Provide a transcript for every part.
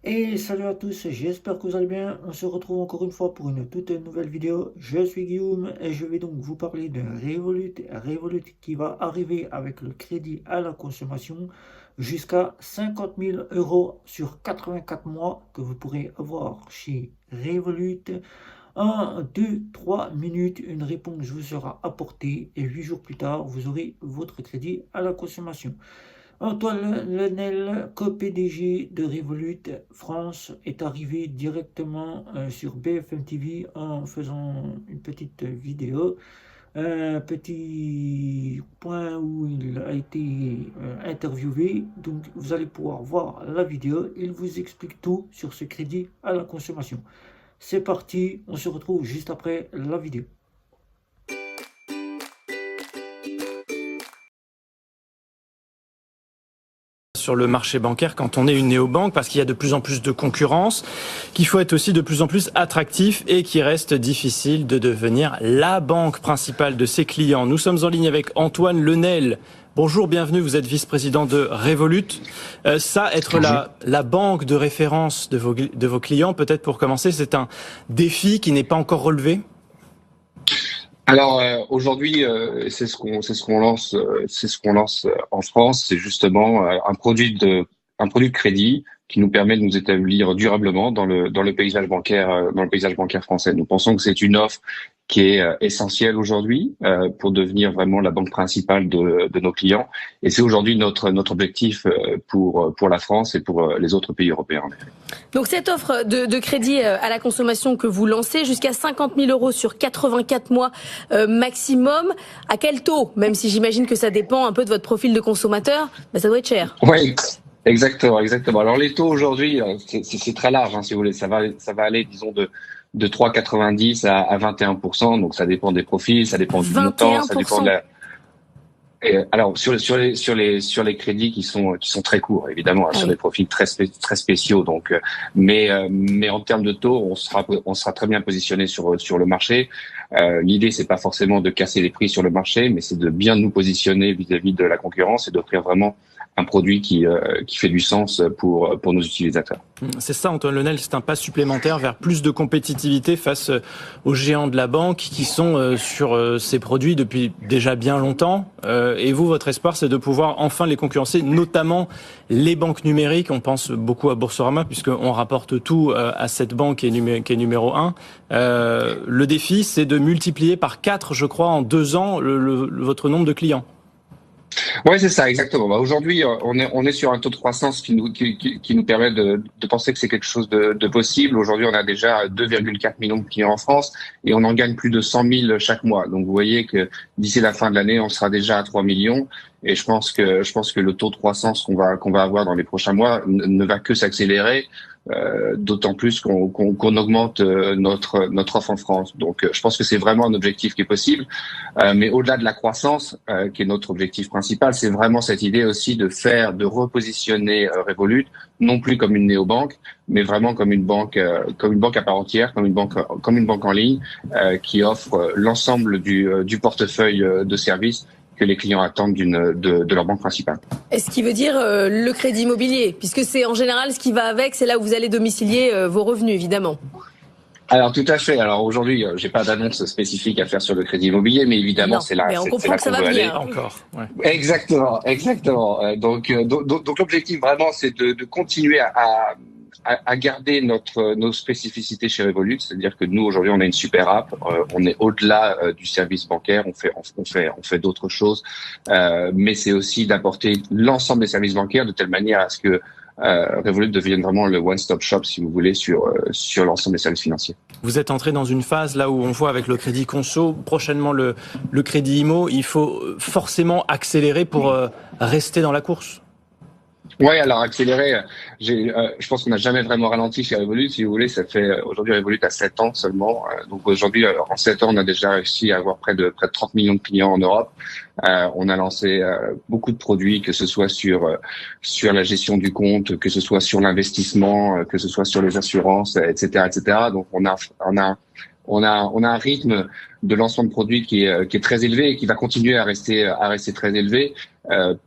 Et salut à tous, j'espère que vous allez bien. On se retrouve encore une fois pour une toute nouvelle vidéo. Je suis Guillaume et je vais donc vous parler de Revolut. Revolut qui va arriver avec le crédit à la consommation jusqu'à 50 000 euros sur 84 mois que vous pourrez avoir chez Revolut. 1, 2, 3 minutes, une réponse vous sera apportée et 8 jours plus tard, vous aurez votre crédit à la consommation. Antoine Lenel, co-PDG de Revolut France, est arrivé directement sur BFM TV en faisant une petite vidéo. Un petit point où il a été interviewé. Donc vous allez pouvoir voir la vidéo. Il vous explique tout sur ce crédit à la consommation. C'est parti, on se retrouve juste après la vidéo. Sur le marché bancaire quand on est une néobanque, parce qu'il y a de plus en plus de concurrence, qu'il faut être aussi de plus en plus attractif et qu'il reste difficile de devenir la banque principale de ses clients. Nous sommes en ligne avec Antoine Lenel. Bonjour, bienvenue, vous êtes vice-président de Revolut. Être la banque de référence de vos clients, peut-être pour commencer, c'est un défi qui n'est pas encore relevé? Alors aujourd'hui, c'est ce qu'on lance, en France, c'est justement un produit de crédit qui nous permet de nous établir durablement dans le paysage bancaire, français. Nous pensons que c'est une offre qui est essentielle aujourd'hui pour devenir vraiment la banque principale de nos clients. Et c'est aujourd'hui notre objectif pour la France et pour les autres pays européens. Donc cette offre de crédit à la consommation que vous lancez, jusqu'à 50 000 euros sur 84 mois maximum, à quel taux? Même si j'imagine que ça dépend un peu de votre profil de consommateur, ça doit être cher. Oui, exactement. Alors les taux aujourd'hui, c'est très large, hein, si vous voulez. Ça va aller, disons, de 3,90 à 21%. Donc ça dépend des profils, ça dépend du montant, ça dépend de la. Et alors sur les crédits qui sont très courts, évidemment, sur des profils très spéciaux. Donc mais en termes de taux, on sera très bien positionné sur le marché. L'idée, c'est pas forcément de casser les prix sur le marché, mais c'est de bien nous positionner vis-à-vis de la concurrence et d'offrir vraiment un produit qui fait du sens pour nos utilisateurs. C'est ça, Antoine Lenel, c'est un pas supplémentaire vers plus de compétitivité face aux géants de la banque qui sont sur ces produits depuis déjà bien longtemps. Et vous, votre espoir, c'est de pouvoir enfin les concurrencer, notamment les banques numériques. On pense beaucoup à Boursorama, puisqu'on rapporte tout à cette banque qui est numéro 1. Le défi, c'est de multiplier par 4, je crois, en 2 ans, votre nombre de clients. Ouais, c'est ça, exactement. Aujourd'hui, on est sur un taux de croissance qui nous permet de penser que c'est quelque chose de possible. Aujourd'hui, on a déjà 2,4 millions de clients en France et on en gagne plus de 100 000 chaque mois. Donc, vous voyez que d'ici la fin de l'année, on sera déjà à 3 millions. Et je pense que le taux de croissance qu'on va avoir dans les prochains mois ne va que s'accélérer. D'autant plus qu'on augmente notre offre en France. Donc, je pense que c'est vraiment un objectif qui est possible. Mais au-delà de la croissance, qui est notre objectif principal, c'est vraiment cette idée aussi de repositionner Revolut, non plus comme une néobanque, mais vraiment comme une banque à part entière, comme une banque en ligne, qui offre l'ensemble du portefeuille de services que les clients attendent de leur banque principale. Est-ce qui veut dire le crédit immobilier, puisque c'est en général ce qui va avec, c'est là où vous allez domicilier vos revenus, évidemment. Alors tout à fait. Alors aujourd'hui, j'ai pas d'annonce spécifique à faire sur le crédit immobilier, mais évidemment c'est là qu'on veut aller. Encore. Ouais. Exactement. Donc l'objectif vraiment, c'est de continuer à garder nos spécificités chez Revolut, c'est-à-dire que nous aujourd'hui on a une super app, on est au-delà du service bancaire, on fait d'autres choses, mais c'est aussi d'apporter l'ensemble des services bancaires de telle manière à ce que Revolut devienne vraiment le one-stop shop, si vous voulez, sur l'ensemble des services financiers. Vous êtes entré dans une phase là où on voit avec le crédit conso, prochainement le crédit IMO, il faut forcément accélérer pour rester dans la course. Ouais, alors accélérer, je pense qu'on n'a jamais vraiment ralenti chez Revolut, si vous voulez. Ça fait aujourd'hui Revolut a 7 ans seulement. Donc aujourd'hui, en 7 ans, on a déjà réussi à avoir près de 30 millions de clients en Europe. On a lancé beaucoup de produits, que ce soit sur la gestion du compte, que ce soit sur l'investissement, que ce soit sur les assurances, etc. Donc on on a un rythme de lancement de produits qui est très élevé et qui va continuer à rester très élevé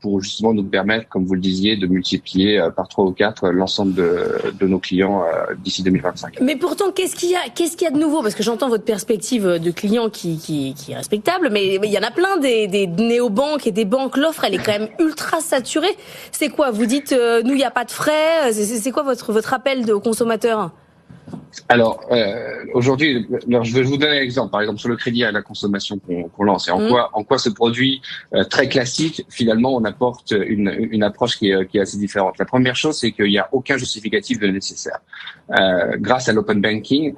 pour justement nous permettre, comme vous le disiez, de multiplier par 3 ou 4 l'ensemble de nos clients d'ici 2025. Mais pourtant, qu'est-ce qu'il y a de nouveau? Parce que j'entends votre perspective de client qui est respectable, mais il y en a plein des néobanques et des banques. L'offre, elle est quand même ultra saturée. C'est quoi? Vous dites, nous, il n'y a pas de frais. C'est quoi votre appel aux consommateurs? Alors, aujourd'hui, je vais vous donner un exemple. Par exemple, sur le crédit à la consommation qu'on lance. Et en quoi ce produit très classique, finalement, on apporte une approche qui est assez différente. La première chose, c'est qu'il n'y a aucun justificatif de nécessaire. Grâce à l'open banking,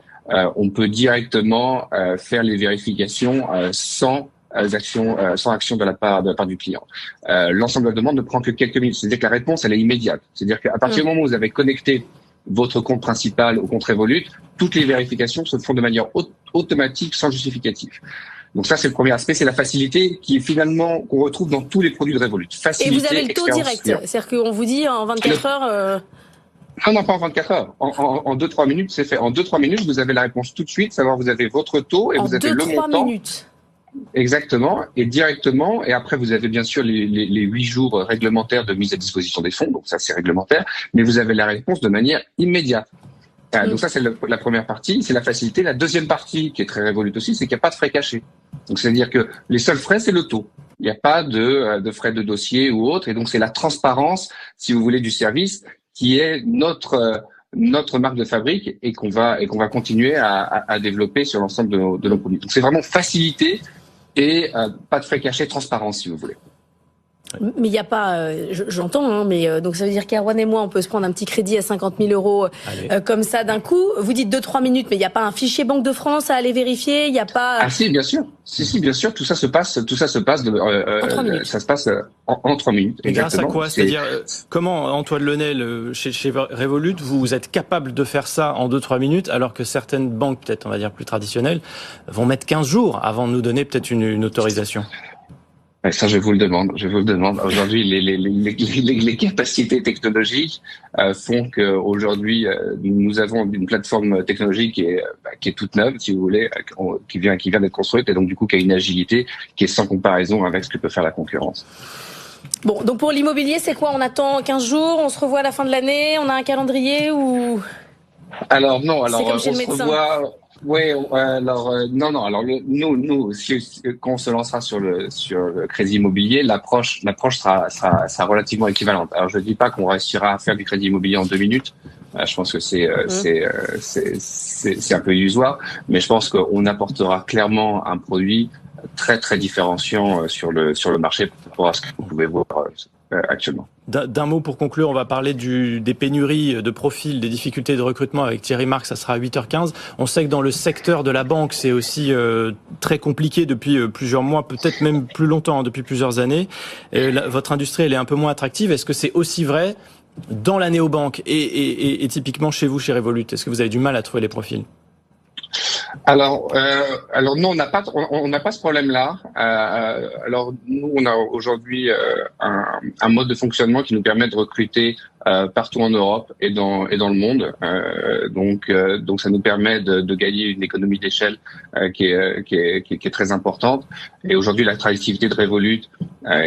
on peut directement faire les vérifications sans action de la part du client. L'ensemble de la demande ne prend que quelques minutes. C'est-à-dire que la réponse, elle est immédiate. C'est-à-dire qu'à partir du moment où vous avez connecté votre compte principal au compte Revolut, toutes les vérifications se font de manière automatique, sans justificatif. Donc ça, c'est le premier aspect, c'est la facilité qui est finalement qu'on retrouve dans tous les produits de Revolut. Facilité, et vous avez le taux direct, c'est-à-dire qu'on vous dit en 24 heures. Non, pas en 24 heures. En 2-3 minutes, c'est fait. En 2-3 minutes, vous avez la réponse tout de suite, savoir vous avez votre taux et vous avez le montant. En 2-3 minutes. Exactement, et directement, et après vous avez bien sûr les 8 jours réglementaires de mise à disposition des fonds, donc ça c'est réglementaire, mais vous avez la réponse de manière immédiate. Donc ça c'est la première partie, c'est la facilité. La deuxième partie qui est très Revolut aussi, c'est qu'il n'y a pas de frais cachés. Donc c'est-à-dire que les seuls frais c'est le taux. Il n'y a pas de frais de dossier ou autre, et donc c'est la transparence, si vous voulez, du service qui est notre marque de fabrique et qu'on va continuer à développer sur l'ensemble de nos produits. Donc c'est vraiment facilité et pas de frais cachés, transparence si vous voulez. Mais il n'y a pas, j'entends, hein, mais donc ça veut dire qu'Erwan et moi, on peut se prendre un petit crédit à 50 000 euros comme ça d'un coup. Vous dites 2-3 minutes, mais il n'y a pas un fichier Banque de France à aller vérifier, il n'y a pas. Ah si, bien sûr. Si, bien sûr. Tout ça se passe. En 3 minutes. Ça se passe en 3 minutes. Et grâce à quoi? C'est-à-dire comment, Antoine Lenel, chez Revolut, vous êtes capable de faire ça en 2-3 minutes, alors que certaines banques, peut-être on va dire plus traditionnelles, vont mettre 15 jours avant de nous donner peut-être une autorisation. Ça, je vous le demande. Aujourd'hui, les capacités technologiques font que aujourd'hui nous avons une plateforme technologique qui est toute neuve, si vous voulez, qui vient d'être construite et donc du coup qui a une agilité qui est sans comparaison avec ce que peut faire la concurrence. Bon, donc pour l'immobilier, c'est quoi? On attend 15 jours, on se revoit à la fin de l'année, on a un calendrier ou? Alors non, on se revoit. Oui, alors non. Alors nous, quand on se lancera sur le crédit immobilier, l'approche sera relativement équivalente. Alors je dis pas qu'on réussira à faire du crédit immobilier en 2 minutes. Je pense que c'est un peu illusoire, mais je pense qu'on apportera clairement un produit très très différenciant sur le marché par rapport à ce que vous pouvez voir actuellement. D'un mot pour conclure, on va parler des pénuries de profils, des difficultés de recrutement avec Thierry Marx, ça sera à 8h15. On sait que dans le secteur de la banque, c'est aussi très compliqué depuis plusieurs mois, peut-être même plus longtemps, depuis plusieurs années. Votre industrie, elle est un peu moins attractive. Est-ce que c'est aussi vrai dans la néobanque et typiquement chez vous, chez Revolut? Est-ce que vous avez du mal à trouver les profils? Alors non, on n'a pas ce problème-là. Alors nous, on a aujourd'hui un mode de fonctionnement qui nous permet de recruter partout en Europe et dans le monde. Donc ça nous permet de gagner une économie d'échelle qui est très importante. Et aujourd'hui, l'attractivité de Revolut,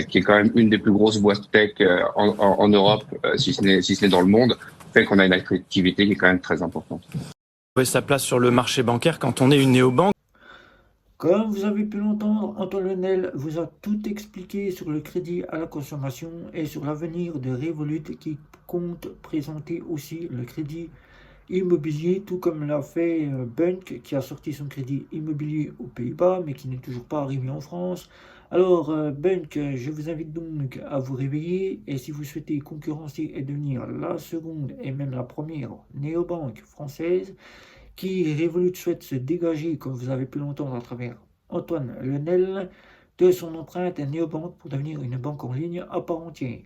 qui est quand même une des plus grosses boîtes tech en Europe, si ce n'est dans le monde, fait qu'on a une attractivité qui est quand même très importante. Sa place sur le marché bancaire quand on est une néobanque. Comme vous avez pu l'entendre, Antoine Lenel vous a tout expliqué sur le crédit à la consommation et sur l'avenir de Revolut qui compte présenter aussi le crédit immobilier, tout comme l'a fait Bunk qui a sorti son crédit immobilier aux Pays-Bas mais qui n'est toujours pas arrivé en France. Alors Bunk, je vous invite donc à vous réveiller et si vous souhaitez concurrencer et devenir la seconde et même la première néobanque française qui Revolut souhaite se dégager, comme vous avez pu l'entendre à travers Antoine Lenel, de son empreinte néobanque pour devenir une banque en ligne à part entière.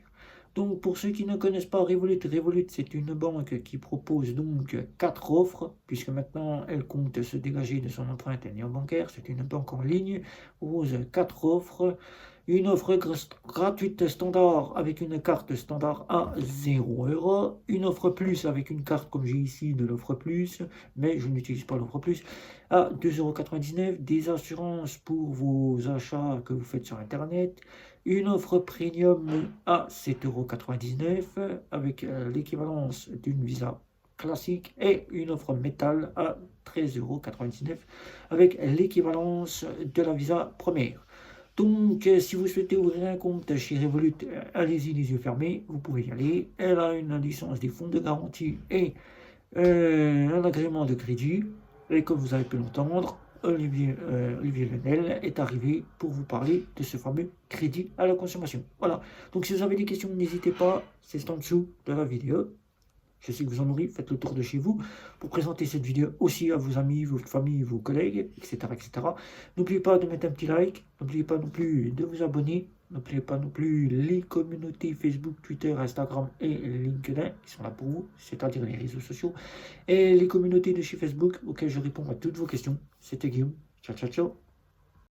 Donc pour ceux qui ne connaissent pas Revolut, Revolut c'est une banque qui propose donc 4 offres, puisque maintenant elle compte se dégager de son empreinte néobancaire. C'est une banque en ligne, propose 4 offres. Une offre gratuite standard avec une carte standard à 0 €. Une offre plus avec une carte comme j'ai ici de l'offre plus, mais je n'utilise pas l'offre plus, à 2,99 €. Des assurances pour vos achats que vous faites sur Internet. Une offre premium à 7,99 € avec l'équivalence d'une Visa classique et une offre métal à 13,99 € avec l'équivalence de la Visa première. Donc, si vous souhaitez ouvrir un compte chez Revolut, allez-y les yeux fermés, vous pouvez y aller. Elle a une licence des fonds de garantie et un agrément de crédit. Et comme vous avez pu l'entendre, Olivier Lenel est arrivé pour vous parler de ce fameux crédit à la consommation. Voilà. Donc, si vous avez des questions, n'hésitez pas, c'est en dessous de la vidéo. Je sais que vous en aurez, faites le tour de chez vous pour présenter cette vidéo aussi à vos amis, votre famille, vos collègues, etc. etc. N'oubliez pas de mettre un petit like, n'oubliez pas non plus de vous abonner, n'oubliez pas non plus les communautés Facebook, Twitter, Instagram et LinkedIn qui sont là pour vous, c'est-à-dire les réseaux sociaux, et les communautés de chez Facebook auxquelles je réponds à toutes vos questions. C'était Guillaume, ciao ciao ciao.